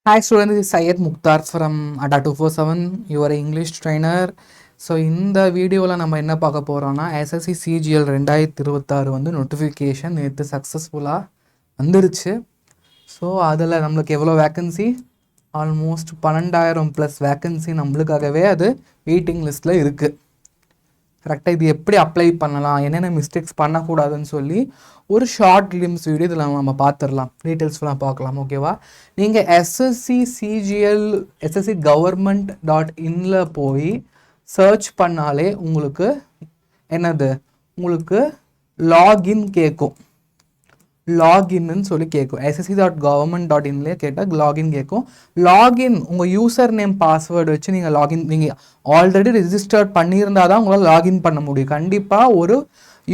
Hi students, this is Syed Mukhtar from ADA 247, your English trainer. So இந்த வீடியோவில் நம்ம என்ன பார்க்க போகிறோம்னா எஸ்எஸ்சி சிஜிஎல் 2026 வந்து நோட்டிஃபிகேஷன் நேற்று சக்ஸஸ்ஃபுல்லாக வந்துருச்சு. ஸோ அதில் நம்மளுக்கு எவ்வளோ வேக்கன்சி, ஆல்மோஸ்ட் 12,000+ வேக்கன்சி நம்மளுக்காகவே அது வெயிட்டிங் லிஸ்ட்டில் இருக்குது. கரெக்டாக இது எப்படி அப்ளை பண்ணலாம், என்னென்ன மிஸ்டேக்ஸ் பண்ணக்கூடாதுன்னு சொல்லி ஒரு ஷார்ட் கிளிம்ஸ் வீடியோ இதில் நம்ம பார்த்துடலாம், டீட்டெயில்ஸ்லாம் பார்க்கலாம். ஓகேவா? நீங்கள் எஸ்எஸ்சி சிஜிஎல் எஸ்எஸ்சி government.inல போய் சர்ச் பண்ணாலே உங்களுக்கு என்னது, உங்களுக்கு லாகின் கேட்கும். லாகின்னு சொல்லி கேட்கும். SSC.government.inலேயே கேட்டால் லாகின் கேட்கும். லாகின் உங்கள் யூசர் நேம் பாஸ்வேர்டு வச்சு நீங்கள் லாகின், நீங்கள் ஆல்ரெடி ரெஜிஸ்டர் பண்ணியிருந்தால் தான் உங்களால் லாகின் பண்ண முடியும். கண்டிப்பாக ஒரு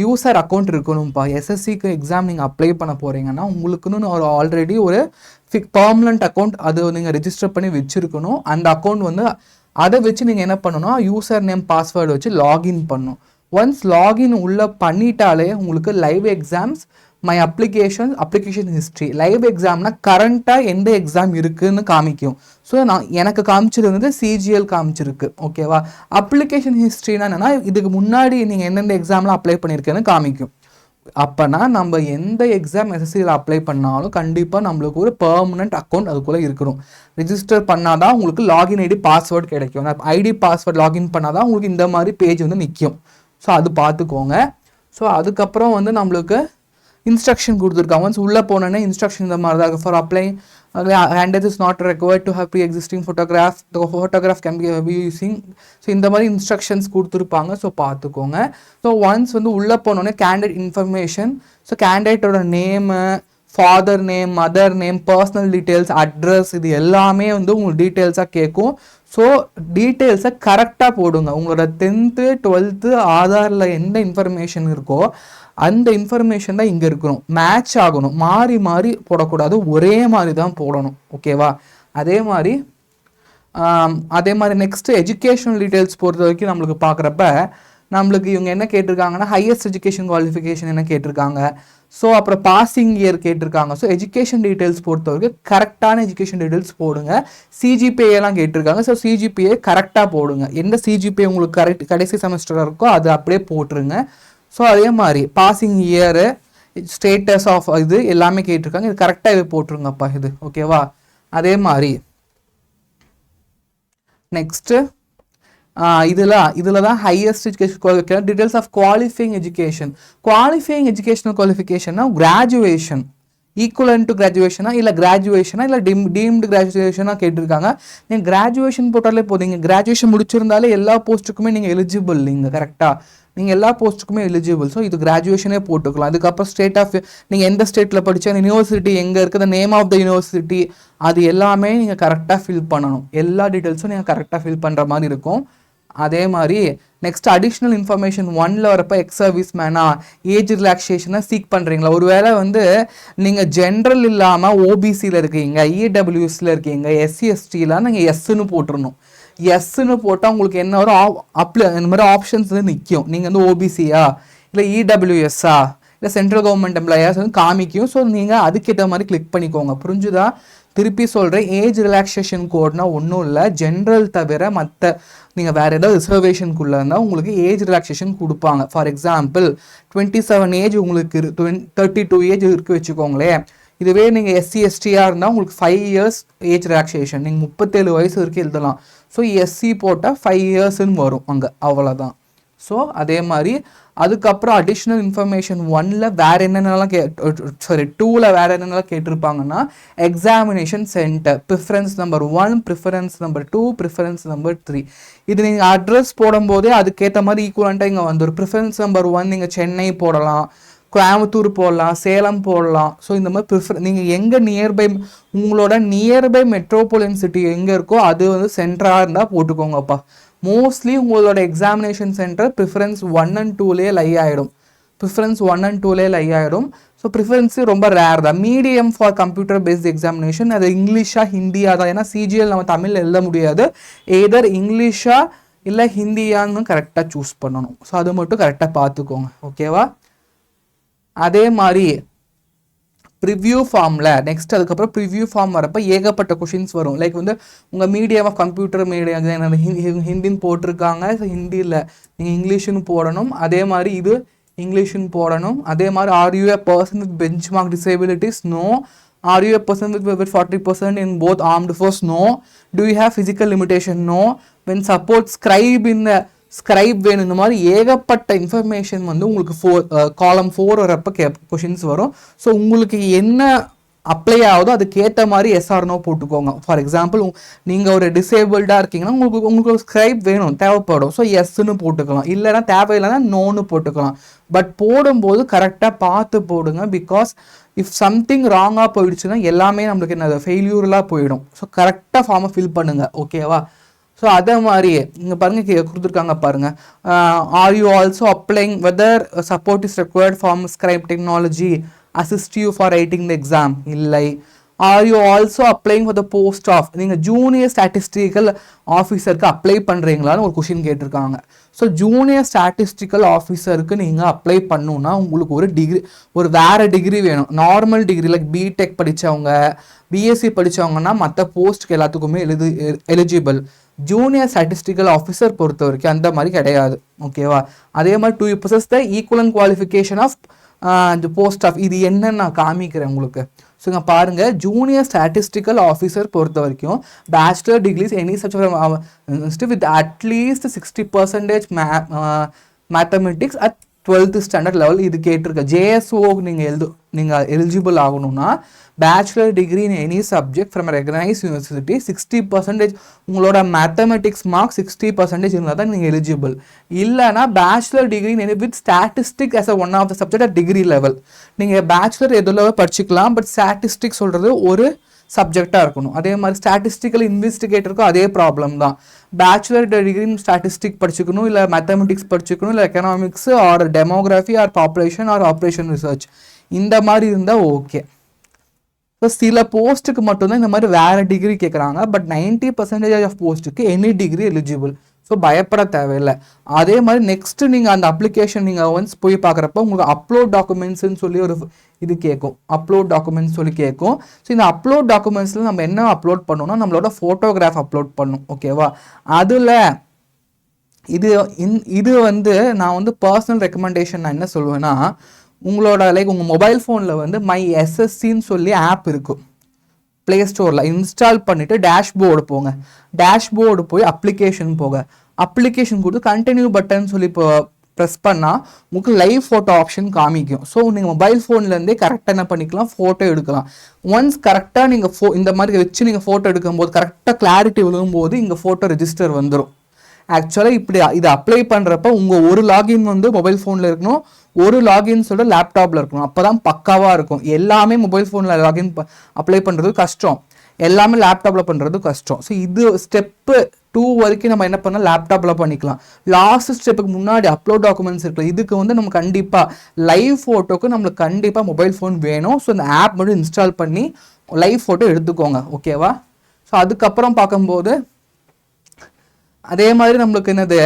யூசர் அக்கௌண்ட் இருக்கணும்ப்பா. எஸ்எஸ்சிக்கு எக்ஸாம் நீங்கள் அப்ளை பண்ண போகிறீங்கன்னா உங்களுக்குன்னு ஒரு ஆல்ரெடி ஒரு பர்மனண்ட் அக்கௌண்ட் அது நீங்கள் ரெஜிஸ்டர் பண்ணி வச்சுருக்கணும். அந்த அக்கௌண்ட் வந்து அதை வச்சு நீங்கள் என்ன பண்ணணும்னா யூசர் நேம் பாஸ்வேர்டு வச்சு லாகின் பண்ணணும். ஒன்ஸ் லாகின் உள்ளே பண்ணிட்டாலே உங்களுக்கு live exams, my application history, live எக்ஸாம்னா கரண்ட்டாக எந்த எக்ஸாம் இருக்குதுன்னு காமிக்கும். ஸோ எனக்கு காமிச்சிருந்தது சிஜிஎல் காமிச்சிருக்கு. ஓகேவா? அப்ளிகேஷன் ஹிஸ்ட்ரினா என்னென்னா இதுக்கு முன்னாடி நீங்கள் எந்தெந்த எக்ஸாம்லாம் அப்ளை பண்ணியிருக்கேன்னு காமிக்கும். அப்போனா நம்ம எந்த எக்ஸாம் எஸ்எஸ்சியில் அப்ளை பண்ணாலும் கண்டிப்பாக நம்மளுக்கு ஒரு பெர்மனண்ட் அக்கௌண்ட் அதுக்குள்ளே இருக்கணும். ரிஜிஸ்டர் பண்ணால் தான் உங்களுக்கு லாகின் ஐடி பாஸ்வேர்டு கிடைக்கும். ஐடி பாஸ்வேர்டு லாகின் பண்ணால் தான் உங்களுக்கு இந்த மாதிரி பேஜ் வந்து நிற்கும். ஸோ அது பார்த்துக்கோங்க. ஸோ அதுக்கப்புறம் வந்து நம்மளுக்கு இன்ஸ்ட்ரக்ஷன் கொடுத்துருக்காங்க. ஒன்ஸ் உள்ளே போனோன்னே இன்ஸ்ட்ரக்ஷன் இந்த மாதிரி தான். For apply handed is not required to have pre-existing photograph, the photograph can be using. So இந்த மாதிரி இன்ஸ்ட்ரக்ஷன்ஸ் கொடுத்துருப்பாங்க. ஸோ பார்த்துக்கோங்க. ஸோ ஒன்ஸ் வந்து உள்ளே போனோடனே கேண்டிடேட் இன்ஃபர்மேஷன், ஸோ கேண்டிடேட்டோட name, father name, mother name, personal details, address, இது எல்லாமே வந்து உங்களுக்கு டீட்டெயில்ஸாக கேட்கும். ஸோ டீட்டெயில்ஸை கரெக்டாக போடுங்க. உங்களோட 10th 12th ஆதாரில் எந்த இன்ஃபர்மேஷன் இருக்கோ அந்த இன்ஃபர்மேஷன் தான் இங்கே இருக்கணும். மேட்ச் ஆகணும், மாறி மாறி போடக்கூடாது, ஒரே மாதிரி தான் போடணும். ஓகேவா? அதே மாதிரி நெக்ஸ்ட்டு எஜுகேஷனல் டீட்டெயில்ஸ் பொறுத்த வரைக்கும் நம்மளுக்கு பார்க்குறப்ப நம்மளுக்கு இவங்க என்ன கேட்டிருக்காங்கன்னா ஹையஸ்ட் எஜுகேஷன் குவாலிஃபிகேஷன் என்ன கேட்டிருக்காங்க. ஸோ அப்புறம் பாசிங் இயர் கேட்டிருக்காங்க. ஸோ எஜுகேஷன் டீட்டெயில்ஸ் பொறுத்த வரைக்கும் கரெக்டான எஜுகேஷன் டீட்டெயில்ஸ் போடுங்க. சிஜிபிஏலாம் கேட்டிருக்காங்க. ஸோ சிஜிபிஏ கரெக்டாக போடுங்க. எந்த சிஜிபிஏ உங்களுக்கு கடைசி செமஸ்டராக இருக்கோ அது அப்படியே போட்டுருங்க. ஸோ அதே மாதிரி பாசிங் இயரு, ஸ்டேட்டஸ் ஆஃப் இது எல்லாமே கேட்டிருக்காங்க. இது கரெக்டாக இது போட்டுருங்கப்பா இது. ஓகேவா? அதே மாதிரி நெக்ஸ்ட்டு இதில் தான் highest education qualification, details of qualifying educational குவாலிஃபிகேஷன்னா கிராஜுவேஷன், ஈக்குவலன் டு கிராஜுவேஷனா இல்லை கிராஜுவேஷனா இல்லை டீம்டு கிராஜுவேஷனாக கேட்டிருக்காங்க. நீங்கள் கிராஜுவேஷன் போட்டாலே போதும். நீங்கள் கிராஜுவேஷன் முடிச்சிருந்தாலே எல்லா போஸ்ட்டுக்குமே நீங்கள் எலிஜிபிள். நீங்கள் கரெக்டாக நீங்கள் எல்லா போஸ்ட்டுக்குமே எலிஜிபிள். ஸோ இது கிராஜுவேஷனே போட்டுக்கலாம். அதுக்கப்புறம் ஸ்டேட் ஆஃப், நீங்கள் எந்த ஸ்டேட்டில் படித்தா, யூனிவர்சிட்டி எங்கே இருக்குது, நேம் ஆஃப் த யூனிவர்சிட்டி, அது எல்லாமே நீங்கள் கரெக்டாக ஃபில் பண்ணணும். எல்லா டீட்டெயில்ஸும் நீங்கள் கரெக்டாக ஃபில் பண்ணுற மாதிரி இருக்கும். அதே மாதிரி நெக்ஸ்ட் அடிஷ்னல் இன்ஃபர்மேஷன் 1ல் வரப்போ எக்ஸ் சர்வீஸ் மேனா, ஏஜ் ரிலாக்ஸேஷனாக சீக் பண்ணுறீங்களா. ஒருவேளை வந்து நீங்கள் ஜென்ரல் இல்லாமல் ஓபிசியில் இருக்கீங்க, இடபிள்யூஎஸில் இருக்கீங்க, SC/STலாம் நீங்கள் எஸ்ன்னு போட்டுருணும். எஸ்ன்னு போட்டால் உங்களுக்கு என்ன வரும், இந்த மாதிரி ஆப்ஷன்ஸ் வந்து நிற்கும். நீங்கள் வந்து ஓபிசியா இல்லை இடபிள்யூஎஸ்ஸா இல்லை சென்ட்ரல் கவர்மெண்ட் எம்ப்ளாயர்ஸ் வந்து காமிக்கும். ஸோ நீங்கள் அதுக்கேற்ற மாதிரி கிளிக் பண்ணிக்கோங்க. புரிஞ்சுதா? திருப்பி சொல்கிறேன், ஏஜ் ரிலாக்ஸேஷன் கோட்னா ஒன்றும் இல்லை, ஜென்ரல் தவிர மற்ற நீங்கள் வேறு ஏதாவது ரிசர்வேஷனுக்குள்ளே இருந்தால் உங்களுக்கு ஏஜ் ரிலாக்ஸேஷன் கொடுப்பாங்க. ஃபார் எக்ஸாம்பிள் 27 ஏஜ் உங்களுக்கு 32 ஏஜ் இருக்கு வச்சுக்கோங்களேன். இதுவே நீங்கள் SC/STயாக இருந்தால் உங்களுக்கு 5 இயர்ஸ் ஏஜ் ரிலாக்ஸேஷன், நீங்கள் 37 வயசு வரைக்கும் எழுதலாம். ஸோ SC போட்டால் 5 இயர்ஸ்ன்னு வரும் அங்கே, அவ்வளோதான். ஸோ அதே மாதிரி அதுக்கப்புறம் அடிஷ்னல் இன்ஃபர்மேஷன் 1ல் வேறு என்னென்னலாம் 2ல் வேறு என்னென்னலாம் கேட்டிருப்பாங்கன்னா examination centre, preference number 1, preference number 2, preference number 3. இது நீங்கள் அட்ரஸ் போடும்போதே அதுக்கேற்ற மாதிரி ஈக்குவலண்ட்டாக இங்கே வந்துடும். ப்ரிஃபரன்ஸ் நம்பர் 1 நீங்கள் சென்னை போடலாம், கோயம்புத்தூர் போடலாம், சேலம் போடலாம். ஸோ இந்த மாதிரி நீங்கள் எங்கே நியர்பை, உங்களோட நியர்பை மெட்ரோபாலிட்டன் சிட்டி எங்கே இருக்கோ அது வந்து சென்டராக இருந்தால் போட்டுக்கோங்கப்பா. மோஸ்ட்லி உங்களோட எக்ஸாமினேஷன் சென்டர் ப்ரிஃபரன்ஸ் 1 and 2லேயே லை ஆகிடும். ஸோ ப்ரிஃபரன்ஸு ரொம்ப ரேர் தான். Medium for computer based examination, அது இங்கிலீஷாக ஹிந்தியாக தான். ஏன்னா சிஜிஎல் நம்ம தமிழில் எழுத முடியாது. எதர் இங்கிலீஷாக இல்லை ஹிந்தியான்னு கரெக்டாக சூஸ் பண்ணணும். ஸோ அது மட்டும் கரெக்டாக பார்த்துக்கோங்க. ஓகேவா? அதே மாதிரி ப்ரிவ்யூ ஃபார்மில் நெக்ஸ்ட் அதுக்கப்புறம் ப்ரிவ்யூ ஃபார்ம் வரப்போ ஏகப்பட்ட கொஷின்ஸ் வரும். லைக் வந்து உங்கள் மீடியம் ஆஃப் கம்ப்யூட்டர் மீடியம் ஹிந்தின்னு போட்டிருக்காங்க. ஸோ ஹிந்தியில் நீங்கள் இங்கிலீஷுன்னு போடணும். அதே மாதிரி இது இங்கிலீஷுன்னு போடணும். அதே மாதிரி are you a person with benchmark disabilities? No. Are you a person with 40% in both armed force? No. Do you have physical limitation? No. When support scribe in the scribe வேணும். இந்த மாதிரி ஏகப்பட்ட information வந்து உங்களுக்கு காலம் 4 வரப்போ questions வரும். So உங்களுக்கு என்ன அப்ளை ஆகுதோ அதுக்கேற்ற மாதிரி எஸ்ஆர்னோ போட்டுக்கோங்க. ஃபார் எக்ஸாம்பிள் நீங்கள் ஒரு டிசேபிள்டாக இருக்கீங்கன்னா உங்களுக்கு ஒரு ஸ்கிரைப் வேணும், தேவைப்படும். ஸோ எஸ்ன்னு போட்டுக்கலாம், இல்லைன்னா தேவையில்லைன்னா நோன்னு போட்டுக்கலாம். பட் போடும்போது கரெக்டாக பார்த்து போடுங்க. பிகாஸ் இஃப் சம்திங் ராங்காக போயிடுச்சுன்னா எல்லாமே நம்மளுக்கு என்ன ஃபெயில்யூர்லாம் போயிடும். ஸோ கரெக்டாக ஃபார்மை ஃபில் பண்ணுங்கள். ஓகேவா? ஸோ அதே மாதிரியே இங்கே பாருங்கள் கொடுத்துருக்காங்க பாருங்கள். Are you also applying whether support is required form scribe technology assist you for writing the exam? இல்லை. Are you also applying for the post of நீங்கள் ஜூனியர் ஸ்டாட்டிஸ்டிக்கல் ஆஃபீஸருக்கு அப்ளை பண்ணுறீங்களான்னு ஒரு கொஷின் கேட்டிருக்காங்க. ஸோ ஜூனியர் ஸ்டாட்டிஸ்டிக்கல் ஆஃபீஸருக்கு நீங்கள் apply பண்ணணுன்னா உங்களுக்கு ஒரு degree, ஒரு வேறு டிகிரி வேணும். நார்மல் டிகிரி லைக் பிடெக் படித்தவங்க, பிஎஸ்சி படித்தவங்கன்னா மற்ற போஸ்ட்டுக்கு எல்லாத்துக்குமே எலிஜிபிள். ஜூனியர் ஸ்டாட்டிஸ்டிக்கல் ஆஃபீஸர் பொறுத்த வரைக்கும் அந்த மாதிரி கிடையாது. ஓகேவா? அதே மாதிரி 2 possess the equivalent qualification of the post of இது என்னன்னு நான் காமிக்கிறேன் உங்களுக்கு. ஸோ இங்கே பாருங்கள், ஜூனியர் ஸ்டாட்டிஸ்டிக்கல் ஆஃபீஸர் பொறுத்த வரைக்கும் bachelor degrees any such with at least 60% mathematics at 12th standard level இது கேட்டிருக்க. ஜேஎஸ்ஓ நீங்கள் எலிஜிபிள் ஆகணும்னா bachelor degree in any subject from recognise university 60% உங்களோட மேத்தமெட்டிக்ஸ் மார்க் 60% இருந்தால் தான் நீங்கள் எலிஜிபிள். இல்லைனா bachelor degree with statistic as one of the subject at degree level. நீங்கள் பேச்சுலர் எதில் படிச்சுக்கலாம், பட் ஸ்டாட்டிஸ்டிக் சொல்கிறது ஒரு சப்ஜெக்டாக இருக்கணும். அதே மாதிரி ஸ்டாட்டிஸ்டிக்கல் இன்வெஸ்டிகேட்டருக்கும் அதே ப்ராப்ளம் தான். பேச்சுலர் டிகிரி ஸ்டாட்டிஸ்டிக் படிச்சுக்கணும், இல்லை மேத்தமெட்டிக்ஸ் படிச்சுக்கணும், இல்லை economics or demography or population or operation research இந்த மாதிரி இருந்தால் ஓகே. ஸோ சில போஸ்ட்டுக்கு மட்டும்தான் இந்த மாதிரி வேறு டிகிரி கேட்குறாங்க. பட் 90% ஆஃப் போஸ்ட்டுக்கு எனி டிகிரி எலிஜிபிள். ஸோ பயப்பட தேவையில்லை. அதே மாதிரி நெக்ஸ்ட்டு நீங்கள் அந்த அப்ளிகேஷன் நீங்கள் ஒன்ஸ் போய் பார்க்குறப்ப உங்களுக்கு அப்லோட் டாக்குமெண்ட்ஸ்ன்னு சொல்லி ஒரு இது கேட்கும். அப்லோட் டாக்குமெண்ட்ஸ் சொல்லி கேட்கும். ஸோ இந்த அப்லோட் டாக்குமெண்ட்ஸில் நம்ம என்ன அப்லோட் பண்ணணும்னா நம்மளோட ஃபோட்டோகிராஃப் அப்லோட் பண்ணணும். ஓகேவா? அதில் இது வந்து நான் வந்து பர்சனல் ரெக்கமெண்டேஷன் நான் என்ன சொல்லுவேன்னா, உங்களோட லைக் உங்கள் மொபைல் ஃபோனில் வந்து மை எஸ்எஸ்சின்னு சொல்லி ஆப் இருக்கும் ப்ளே ஸ்டோரில். இன்ஸ்டால் பண்ணிவிட்டு டேஷ்போர்டு போங்க. டேஷ்போர்டு போய் அப்ளிகேஷன் போங்க. அப்ளிகேஷன் கொடுத்து கண்டினியூ பட்டன் சொல்லி இப்போ ப்ரெஸ் பண்ணால் உங்களுக்கு லைவ் ஃபோட்டோ ஆப்ஷன் காமிக்கும். ஸோ நீங்கள் மொபைல் ஃபோன்லேருந்தே கரெக்டாக என்ன பண்ணிக்கலாம், ஃபோட்டோ எடுக்கலாம். ஒன்ஸ் கரெக்டாக நீங்கள் இந்த மாதிரி வச்சு நீங்கள் ஃபோட்டோ எடுக்கும்போது கரெக்டாக கிளாரிட்டி விழும்போது இங்கே ஃபோட்டோ ரெஜிஸ்டர் வந்துடும். ஆக்சுவலாக இப்படி இது அப்ளை பண்ணுறப்ப உங்கள் ஒரு லாகின் வந்து மொபைல் ஃபோனில் இருக்கணும், ஒரு லாகின் சொல்லிட்டு லேப்டாப்பில் இருக்கணும். அப்போ தான் பக்காவாக இருக்கும். எல்லாமே மொபைல் ஃபோனில் லாகின் அப்ளை பண்ணுறது கஷ்டம், எல்லாமே லேப்டாப்பில் பண்ணுறது கஷ்டம். ஸோ இது ஸ்டெப்பு 2 வரைக்கும் நம்ம என்ன பண்ணால் லேப்டாப்பில் பண்ணிக்கலாம். லாஸ்ட் ஸ்டெப்புக்கு முன்னாடி அப்லோட் டாக்குமெண்ட்ஸ் இருக்குது. இதுக்கு வந்து நம்ம கண்டிப்பாக லைவ் ஃபோட்டோக்கு நம்மளுக்கு கண்டிப்பாக மொபைல் ஃபோன் வேணும். ஸோ இந்த ஆப் மட்டும் இன்ஸ்டால் பண்ணி லைவ் ஃபோட்டோ எடுத்துக்கோங்க. ஓகேவா? ஸோ அதுக்கப்புறம் பார்க்கும்போது அதே மாதிரி நம்மளுக்கு என்னது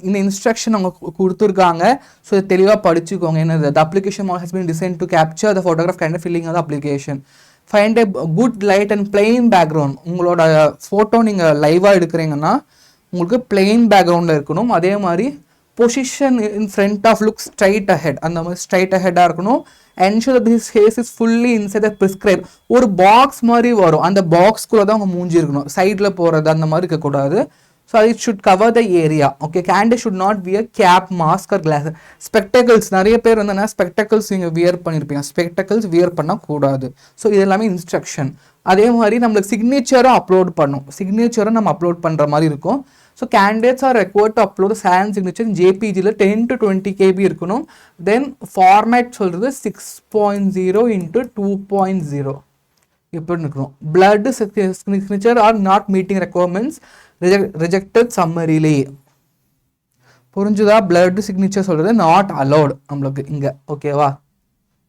இந்த இன்ஸ்ட்ரக்ஷன் அவங்க கொடுத்துருக்காங்க. ஸோ இதை தெளிவாக படிச்சுக்கோங்க. என்னது the application has been design to capture the photograph kind of filling of application. Find a good light and plain background. உங்களோட ஃபோட்டோ நீங்கள் லைவாக எடுக்கிறீங்கன்னா உங்களுக்கு பிளெயின் பேக்ரவுண்டில் இருக்கணும். அதே மாதிரி position in front of look straight ahead, அந்த மாதிரி ஸ்ட்ரைட் அஹெட்டாக இருக்கணும். Ensure this face is fully inside the prescribe. ஒரு பாக்ஸ் மாதிரி வரும், அந்த பாக்ஸ்குள்ளே தான் அவங்க மூஞ்சி இருக்கணும். சைடில் போகிறது அந்த மாதிரி இருக்கக்கூடாது. So it should cover the area. Okay, candidate should not wear cap, mask or glasses. Spectacles நிறைய பேர் வந்து ஸ்பெக்டக்கிள்ஸ் நீங்கள் வியர் பண்ணியிருப்பீங்க. ஸ்பெக்டக்கிள்ஸ் வியர் பண்ணக்கூடாது. ஸோ இது எல்லாமே இன்ஸ்ட்ரக்ஷன். அதே மாதிரி நம்மளுக்கு சிக்னேச்சரும் அப்லோட் பண்ணும். சிக்னேச்சரும் நம்ம அப்லோட் பண்ணுற மாதிரி இருக்கும். So candidates are required to upload hand signature ஜேபிஜியில் 10 to 20 KB இருக்கணும். தென் ஃபார்மேட் சொல்கிறது 6.0 into 2.0 இப்படி இருக்கணும். Blurred signature are not meeting requirements rejected summarily. புரிஞ்சுதா? பிளட் சிக்னேச்சர் சொல்கிறது நாட் அலோடு நம்மளுக்கு இங்கே. ஓகேவா?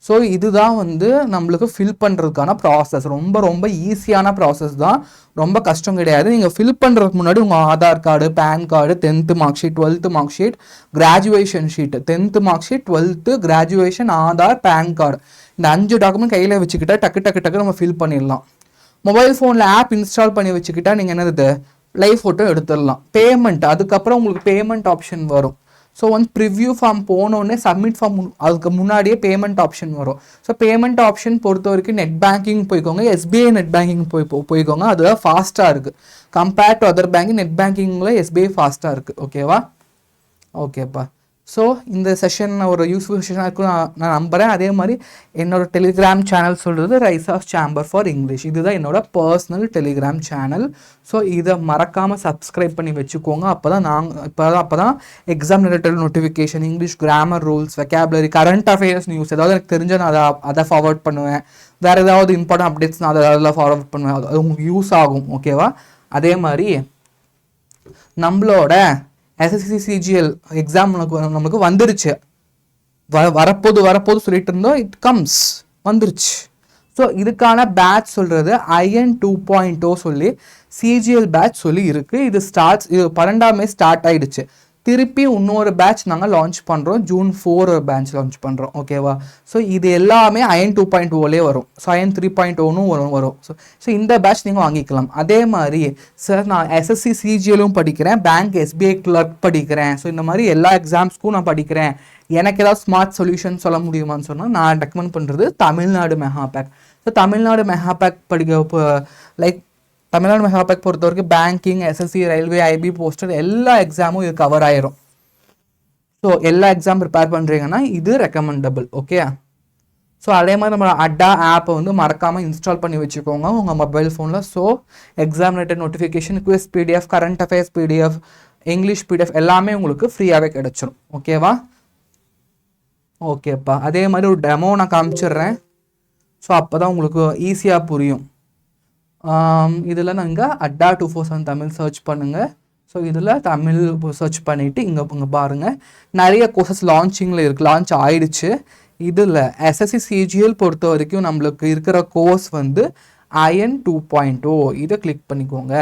ஸோ இதுதான் வந்து நம்மளுக்கு ஃபில் பண்ணுறதுக்கான ப்ராசஸ். ரொம்ப ரொம்ப ஈஸியான ப்ராசஸ் தான், ரொம்ப கஷ்டம் கிடையாது. நீங்கள் ஃபில் பண்ணுறதுக்கு முன்னாடி உங்கள் Aadhaar card, PAN card, 10th mark sheet, 12th mark sheet, graduation sheet, 10th mark sheet, 12th, graduation, Aadhaar, PAN card இந்த 5 டாக்குமெண்ட் கையில் வச்சுக்கிட்டா டக்கு நம்ம ஃபில் பண்ணிடலாம். மொபைல் ஃபோனில் ஆப் இன்ஸ்டால் பண்ணி வச்சுக்கிட்டா நீங்கள் என்னது லைவ் ஃபோட்டோ எடுத்துடலாம். பேமெண்ட் அதுக்கப்புறம் உங்களுக்கு பேமெண்ட் ஆப்ஷன் வரும். ஸோ வந்து ப்ரிவ்யூ ஃபார்ம் போனோடனே சப்மிட் ஃபார்ம் அதுக்கு முன்னாடியே பேமெண்ட் ஆப்ஷன் வரும். ஸோ பேமெண்ட் ஆப்ஷன் பொறுத்த வரைக்கும் நெட் பேங்கிங் போய்க்கோங்க, எஸ்பிஐ நெட் பேங்கிங் போய்க்கோங்க. அதுதான் ஃபாஸ்ட்டாக இருக்குது compared to other banking. Net பேங்கிங்கில் எஸ்பிஐ ஃபாஸ்ட்டாக இருக்குது. ஓகேவா? ஓகேப்பா. ஸோ இந்த செஷன் ஒரு யூஸ்ஃபுல் செஷனாக இருக்கும் நான் நம்புகிறேன். அதே மாதிரி என்னோட டெலிகிராம் சேனல் சொல்கிறது rise of chamber for English. இதுதான் என்னோட பர்சனல் டெலிகிராம் சேனல். ஸோ இதை மறக்காமல் சப்ஸ்கிரைப் பண்ணி வச்சுக்கோங்க. அப்போ தான் exam related notification, English grammar rules, vocabulary, current affairs news ஏதாவது எனக்கு தெரிஞ்ச நான் அதை ஃபார்வர்ட் பண்ணுவேன். வேறு ஏதாவது இம்பார்ட்டன்ட் அப்டேட்ஸ் நான் அதெல்லாம் ஃபார்வர்ட் பண்ணுவேன். அது உங்களுக்கு யூஸ் ஆகும். ஓகேவா? அதே மாதிரி நம்மளோட SSC CGL எக்ஸாம் நமக்கு வந்துருச்சு. வரப்போது சொல்லிட்டு இருந்தோம். இட் கம்ஸ் வந்துருச்சு. ஸோ இதுக்கான பேட்ச் சொல்கிறது IN 2.0 சொல்லி CGL பேட்ச் சொல்லி இருக்குது. இது 12 மே ஸ்டார்ட் ஆகிடுச்சு. திருப்பி இன்னொரு பேட்ச் நாங்கள் லான்ச் பண்ணுறோம். June 4 ஒரு பேட்ச் லான்ச் பண்ணுறோம். ஓகேவா? ஸோ இது எல்லாமே IN 2.0லே வரும். ஸோ IN 3.0னும் வரும். ஸோ இந்த பேட்ச் நீங்கள் வாங்கிக்கலாம். அதே மாதிரி சார் நான் SSC CGLும் படிக்கிறேன், பேங்க் SBI Clerk படிக்கிறேன். ஸோ இந்த மாதிரி எல்லா எக்ஸாம்ஸ்க்கும் நான் படிக்கிறேன். எனக்கு ஏதாவது ஸ்மார்ட் சொல்யூஷன் சொல்ல முடியுமான்னு சொன்னால் நான் ரெக்கமெண்ட் பண்ணுறது Tamil Nadu mega back. So Tamil Nadu mega back Tamil Nadu mega back பொறுத்த வரைக்கும் banking, SSC, railway, IB poster எல்லா எக்ஸாமும் இது கவர் ஆயிரும். ஸோ எல்லா எக்ஸாம் ப்ரிப்பேர் பண்ணுறீங்கன்னா இது ரெக்கமெண்டபிள். ஓகே? ஸோ அதே மாதிரி நம்ம அட்டா ஆப்பை வந்து மறக்காமல் இன்ஸ்டால் பண்ணி வச்சுக்கோங்க உங்கள் மொபைல் ஃபோனில். So exam related notification, quiz PDF, current affairs PDF, English PDF எல்லாமே உங்களுக்கு ஃப்ரீயாகவே கிடைச்சிடும். ஓகேவா? ஓகேப்பா. அதே மாதிரி ஒரு டெமோ நான் காமிச்சிடுறேன். ஸோ அப்போ தான் உங்களுக்கு ஈஸியாக புரியும். இதில் நாங்கள் அட்டா 247 தமிழ் சர்ச் பண்ணுங்கள். ஸோ இதில் தமிழ் சர்ச் பண்ணிவிட்டு இங்கே பாருங்கள், நிறைய கோர்சஸ் லான்ச்சிங்கில் இருக்குது, லான்ச் ஆயிடுச்சு. இதில் SSC CGL பொறுத்த வரைக்கும் நம்மளுக்கு இருக்கிற கோர்ஸ் வந்து IN 2.0. இதை கிளிக் பண்ணிக்கோங்க.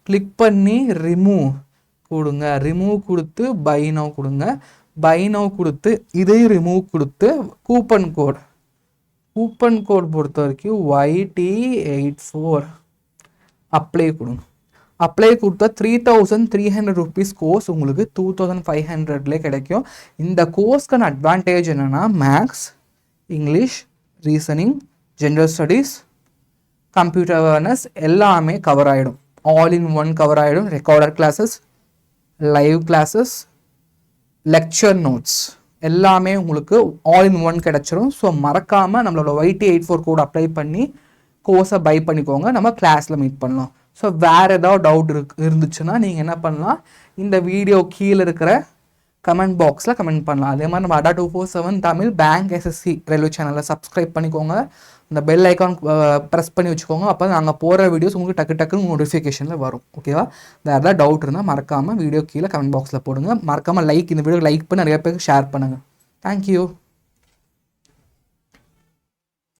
கிளிக் பண்ணி ரிமூவ் கொடுத்து பை நவ் கொடுங்க. பை நவ் கொடுத்து இதையும் ரிமூவ் கொடுத்து கூப்பன் கோட் பொறுத்த வரைக்கும் YT84 அப்ளை கொடுங்க. அப்ளை கொடுத்தா 3,300 rupees கோர்ஸ் உங்களுக்கு 2,500லே கிடைக்கும். இந்த கோர்ஸ்க்கான அட்வான்டேஜ் என்னென்னா maths, English, reasoning, general studies, computer awareness எல்லாமே கவர் ஆகிடும். ஆல் இன் ஒன் கவர் ஆகிடும். Recorded classes, live classes, lecture notes எல்லாமே உங்களுக்கு ஆல் இன் ஒன் கிடச்சிரும். ஸோ மறக்காமல் நம்மளோட YT84 கோட் அப்ளை பண்ணி கோர்ஸை பை பண்ணிக்கோங்க. நம்ம கிளாஸில் மீட் பண்ணலாம். ஸோ வேறு ஏதாவது டவுட் இருந்துச்சுன்னா நீங்கள் என்ன பண்ணலாம், இந்த வீடியோ கீழே இருக்கிற கமெண்ட் பாக்ஸில் கமெண்ட் பண்ணலாம். அதே மாதிரி நம்ம அடா 247 தமிழ் பேங்க் SSC ரயில்வே சேனலில் சப்ஸ்கிரைப் பண்ணிக்கோங்க. இந்த பெல் ஐக்கான் ப்ரெஸ் பண்ணி வச்சுக்கோங்க. அப்போ நாங்கள் போகிற வீடியோஸ் உங்களுக்கு டக்குன்னு நோட்டிஃபிகேஷனில் வரும். ஓகேவா? வேறு ஏதாவது டவுட் இருந்தால் மறக்காமல் வீடியோ கீழே கமெண்ட் பாக்ஸில் போடுங்க. மறக்காமல் இந்த வீடியோ லைக் பண்ணி நிறைய பேருக்கு ஷேர் பண்ணுங்கள். தேங்க்யூ.